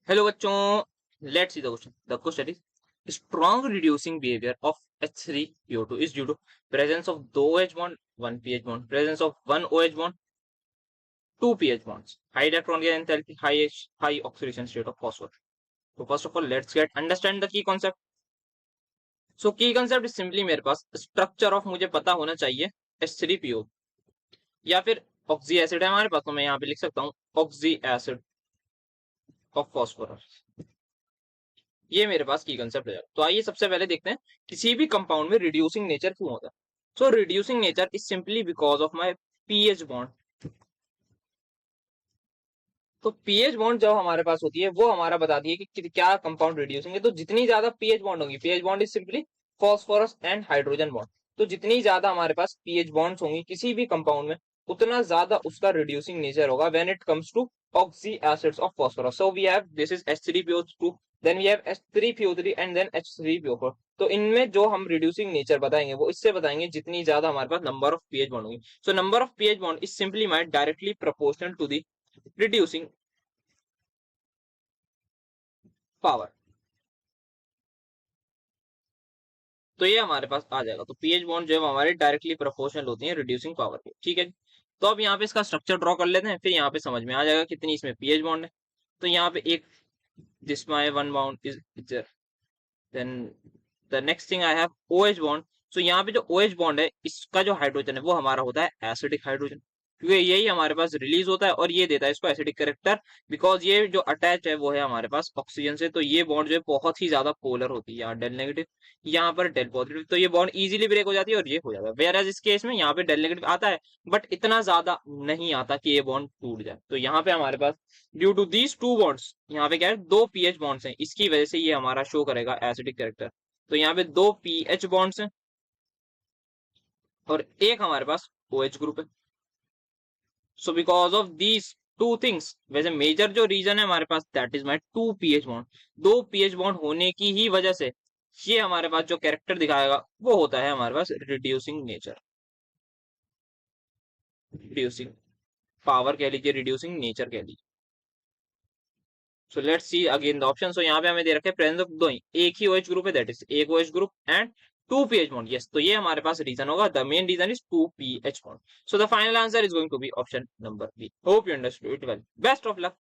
Hello बच्चों, let's see the question. The question is strong reducing behavior of H3PO2 is due to presence of दो OH bond, one pH bond, presence of one OH bond, two pH bonds, high electron enthalpy, high oxidation state of phosphorus. So first of all, let's get understand the key concept. So key concept is simply मेरे पास structure of मुझे पता होना चाहिए H3PO या फिर oxy acid है हमारे पास, तो मैं यहाँ पे लिख सकता हूँ ऑक्सी एसिड ऑफ फॉस्फोरस. ये मेरे पास की कंसेप्ट है. तो आइए सबसे पहले देखते हैं किसी भी कंपाउंड में रिड्यूसिंग नेचर क्यों होता है. So reducing nature is simply because of my PH bond. तो पीएच बॉन्ड जब हमारे पास होती है वो हमारा बताती है कि क्या कंपाउंड रिड्यूसिंग है. तो जितनी ज्यादा पीएच बॉन्ड होगी, pH bond is simply phosphorus and hydrogen bond. तो जितनी ज्यादा हमारे पास पीएच बॉन्ड्स होंगी किसी भी कंपाउंड में, उतना ज्यादा उसका रिड्यूसिंग नेचर होगा when it comes to oxy acids of phosphorus. So we have this is H3PO2, then we have H3PO3 and then H3PO4. तो इनमें जो हम रिड्यूसिंग नेचर बताएंगे वो इससे बताएंगे जितनी ज्यादा हमारे पास नंबर ऑफ पीएच बॉन्ड होंगी. So number of P H bond is simply might directly proportional to the reducing power. तो ये हमारे पास आ जाएगा. तो पीएच बॉन्ड जो है हमारे डायरेक्टली प्रोपोर्शनल होती है रिड्यूसिंग पावर के. ठीक है. तो अब यहाँ पे इसका स्ट्रक्चर ड्रॉ कर लेते हैं, फिर यहाँ पे समझ में आ जाएगा कितनी इसमें पीएच बॉन्ड है. तो यहाँ पे एक जिसमें one bound is then the next thing I have OH bond. So यहाँ पे जो OH बॉन्ड है इसका जो हाइड्रोजन है वो हमारा होता है एसिडिक हाइड्रोजन, क्योंकि यही हमारे पास रिलीज होता है और ये देता है इसको एसिडिक करेक्टर. बिकॉज ये जो अटैच है वो है हमारे पास ऑक्सीजन से. तो ये बॉन्ड जो है बहुत ही ज्यादा पोलर होती है. यहाँ डेल नेगेटिव, यहाँ पर डेल पॉजिटिव. तो ये बॉन्ड इजीली ब्रेक हो जाती है और ये हो जाता है. वेयर एज इस केस में यहाँ पे डेल नेगेटिव आता है बट इतना ज्यादा नहीं आता कि ये बॉन्ड टूट जाए. तो यहाँ पे हमारे पास due to these two bonds, यहाँ पे क्या है, दो पीएच बॉन्ड्स हैं, इसकी वजह से ये हमारा शो करेगा एसिडिक करेक्टर. तो यहाँ पे दो पीएच बॉन्ड्स हैं और एक हमारे पास OH ग्रुप है. So because of these two things, वैसे मेजर जो रीजन है हमारे पास that is my two pH bond. दो पीएच बॉन्ड होने की ही वजह से ये हमारे पास जो कैरेक्टर दिखाएगा वो होता है हमारे पास रिड्यूसिंग नेचर, रिड्यूसिंग पावर कह लीजिए, रिड्यूसिंग नेचर कह लीजिए. So let's see again the option. So यहाँ पे हमें दे रखे प्रेजेंस ऑफ दो ही, एक ही OH ग्रुप है, दैट इज एक OH group and two pH bond. Yes, तो ये हमारे पास रीजन होगा. The main reason is two pH bond. So the final answer is going to be option number B. Hope you understood it well. Best of luck.